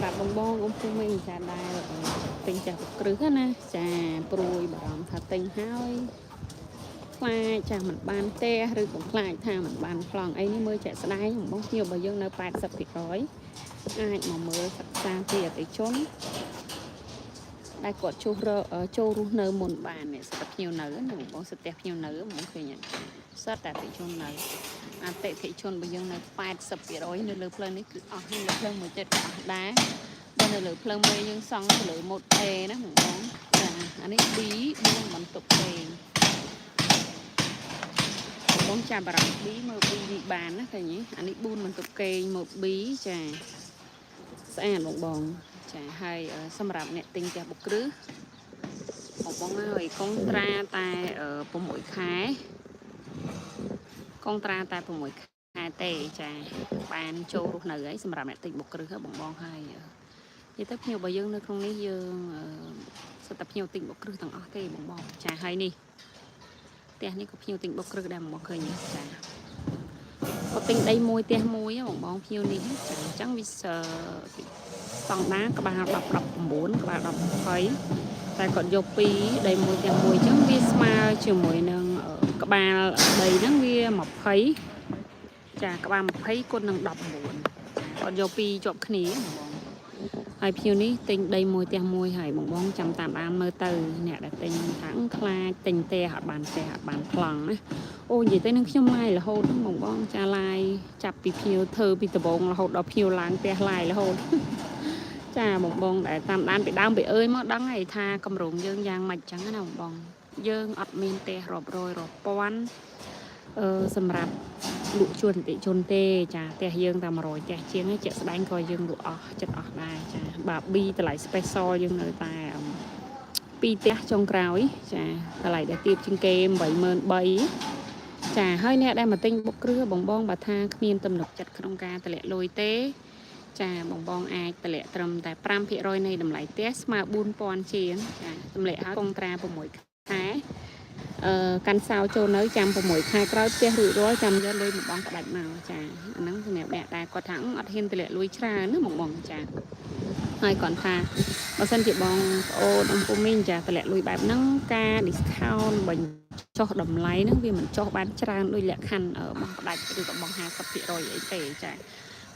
รับបងបងអ៊ំពុំមីងចាដែលទិញចាស់គ្រឹះណាចាព្រួយបារម្ភថាទិញហើយខ្លាចចាស់មិនបានទេឬក៏ខ្លាចថាមិនបានប្លង់អីនេះមើលជាក់ស្ដែងបងភ្ញៀវរបស់យើងនៅ80%អាចមកមើលសិក្សាពីអតិជនដែលគាត់ចូលរស់នៅមុនបាននេះសិទ្ធិភ្ញៀវនៅណាបងសិទ្ធិភ្ញៀវនៅមកឃើញសិទ្ធិអតិជននៅអតិថិជនរបស់យើងនៅ80%នៅលើផ្លូវនេះគឺអស់នៅផ្លូវមួយចិត្តអស់ដែរបើនៅលើផ្លូវមេយើងសង់ទៅលើម៉ូត A ណាបងចាអានេះ B 4បន្ទប់ពេងបងចាប់អារម្មណ៍ B មើល B នេះបានណាឃើញទេអានេះ4បន្ទប់កេងមក B ចាស្អាតបងចាហើយសម្រាប់អ្នកទិញផ្ទះបុកគ្រឹះបងហើយកុងត្រាតែ6ខែកុងត្រាតែ6ខែទេចាបានចូលរស់នៅហើយសម្រាប់អ្នកទិញបុកគ្រឹះបងហើយនិយាយទៅភ្ញៀវរបស់យើងនៅក្នុងនេះយើងសិតតែភ្ញៀវទិញបុកគ្រឹះទាំងអស់ទេបងចាហើយនេះផ្ទះនេះក៏ភ្ញៀវទិញបុកគ្រឹះដែរបងឃើញចាគាត់ទិញដីមួយផ្ទះមួយបងភ្ញៀវនេះចាអញ្ចឹងវាស្តង់ដារក្បាល10 19ក្បាល10 20តែគាត់យកពីដីមួយផ្ទះមួយអញ្ចឹងវាស្មើជាមួយនឹងក្បាលដីហ្នឹងវា20ចាក្បាល20គុណនឹង19គាត់យកពីជាប់គ្នាហើយភ្ញៀវនេះទិញដីមួយផ្ទះមួយហើយបងចាំតាមដានមើលទៅអ្នកដែលទិញថាខ្លាចទិញផ្ទះអត់បានប្លង់ណាអូនិយាយទៅនឹងខ្ញុំឡាយរហូតបងចាឡាយចាប់ពីភ្ញៀវធ្វើពីដំបងរហូតដល់ភ្ញៀវឡើងផ្ទះឡាយរហូតចាបងដែលតាមដានពីដើមពីអើយមកដឹងហើយថាកម្រងយើងយ៉ាងម៉េចចឹងណាបងយើងអត់មានផ្ទះរាប់រយរាប់ពាន់សម្រាប់លក់ជួនអតិជនទេចាផ្ទះយើងតែ100ផ្ទះជាងជាក់ស្ដែងក៏យើងលក់អស់ចិត្តអស់ដែរចាបាទ B តម្លៃ special យើងនៅតែ2ផ្ទះចុងក្រោយចាតម្លៃដែលទាបជាងគេ83,000ចាហើយអ្នកដែលមកទិញបុកគ្រឹះបងបើថាគ្មានទំនុកចិត្តក្នុងការតម្លាក់លុយទេចាបងអាចតម្លាក់ត្រឹមតែ 5% នៃតម្លៃផ្ទះស្មើ 4,000 ជាងចាតម្លាក់ហើយកុងត្រា6ខែកាន់សោចូលនៅចាំ6ខែក្រោយផ្ទះរួចរាល់ចាំយកលុយមកបងផ្ដាច់មកចាអាហ្នឹងសម្រាប់អ្នកដែលគាត់ថាអត់ហ៊ានតម្លាក់លុយច្រើនណាបងចាហើយគាត់ថាបើសិនជាបងប្អូនអំពុំមីងចាតម្លាក់លុយបែបហ្នឹងការ discount បញ្ចុះតម្លៃហ្នឹងវាមិនចុះបានច្រើនដូចលក្ខខណ្ឌបងផ្ដាច់ឬក៏បង 50% អីទេចា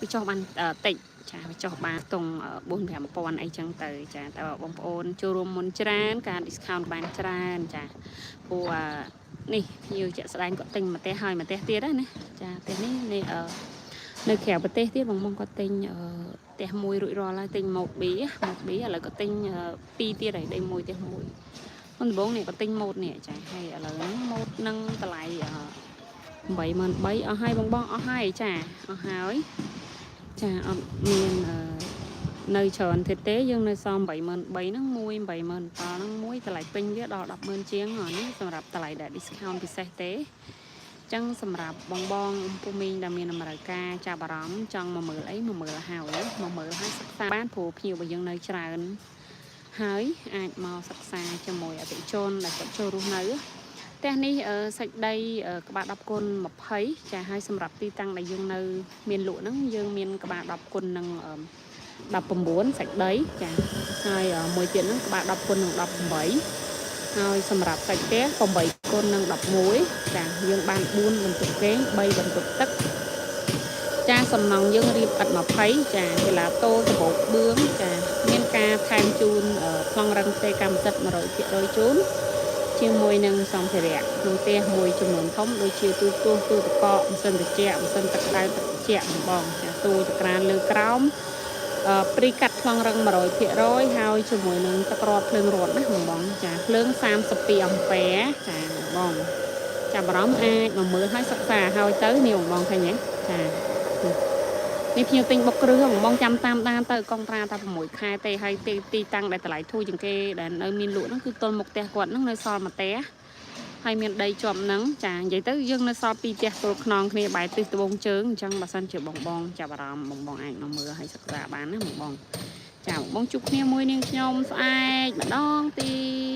វាចុះបានតិចចាវាចុះបានតុង 4-5,000 អីចឹងទៅចាតែបងប្អូនចូលរួមមុនច្រើនការ discount បានច្រើនចាព្រោះនេះភ្ញៀវជាក់ស្ដែងគាត់ទិញម្ទេសហើយម្ទេសទៀតណាចាផ្ទះនេះនៅក្រៅប្រទេសទៀតបងគាត់ទិញផ្ទះមួយរួចរាល់ហើយទិញម៉ូត B ឥឡូវក៏ទិញ2ទៀតហើយដីមួយផ្ទះមួយមុនដំបូងនេះក៏ទិញម៉ូតនេះចាហើយឥឡូវហ្នឹងម៉ូតនឹងតម្លៃ83,000អស់ហើយបងអស់ហើយចាអស់ហើយចាអត់មាននៅច្រើនទៀតទេយើងនៅសម83,000ហ្នឹងមួយ87,000ហ្នឹងមួយតម្លៃពេញវាដល់10,000ជាងនេះសម្រាប់តម្លៃដែល discount ពិសេសទេអញ្ចឹងសម្រាប់បងពុំមីងដែលមានតម្រូវការចាប់អារម្មណ៍ចង់មកមើលអីមកមើលហើយសិក្សាបានព្រោះភ្ញៀវរបស់យើងនៅច្រើនហើយអាចមកសិក្សាជាមួយអតិជនដែលគាត់ចូលរស់នៅផ្ទះនេះសាច់ដីក្បាល10គុណ20ចាហើយសម្រាប់ទីតាំងដែលយើងនៅមានលក់ហ្នឹងយើងមានក្បាល10គុណនឹង19សាច់ដីចាហើយមួយទៀតហ្នឹងក្បាល10គុណនឹង18ហើយសម្រាប់សាច់ផ្ទះ8គុណនឹង11ចាយើងបាន4បន្ទប់គេង3បន្ទប់ទឹកចាសំណង់យើងរៀបឥត20ចាកីឡាតូដបោកបឿងចាមានការថែមជូនប្លង់រឹងទេកម្មសិទ្ធិ 100% ជូនជាមួយនឹងសម្ភារៈក្នុងផ្ទះមួយចំនួនធំដូចជាទូទឹកកកម៉ាស៊ីនត្រជាក់ម៉ាស៊ីនទឹកក្តៅទឹកត្រជាក់បងចាទូចក្រានលើក្រោមព្រីកាត់ប្លង់រឹង 100% ហើយជាមួយនឹងទឹករាប់ភ្លើងរត់ណាបងចាភ្លើង32 អាំពែចាបងចាប់អារម្មណ៍អាចមកមើលឲ្យសិក្សាហើយទៅនេះបងឃើញទេចានេះភ្ញៀវទិញបុកគ្រឹះបងចាំតាមដានទៅកុងត្រាតែ6ខែទេហើយទីតាំងដែលតម្លៃធូរជាងគេដែលនៅមានលក់ហ្នឹងគឺទល់មុខផ្ទះគាត់ហ្នឹងនៅសល់មួយផ្ទះហើយមានដីជាប់ហ្នឹងចានិយាយទៅយើងនៅសល់2ផ្ទះទល់ខ្នងគ្នាបែរទិសត្បូងជើងអញ្ចឹងបើសិនជាបងចាប់អារម្មណ៍បងអាចមកមើលឲ្យសិក្សាបានណាបងចាបងជួបគ្នាមួយនាងខ្ញុំស្អែកម្ដងទី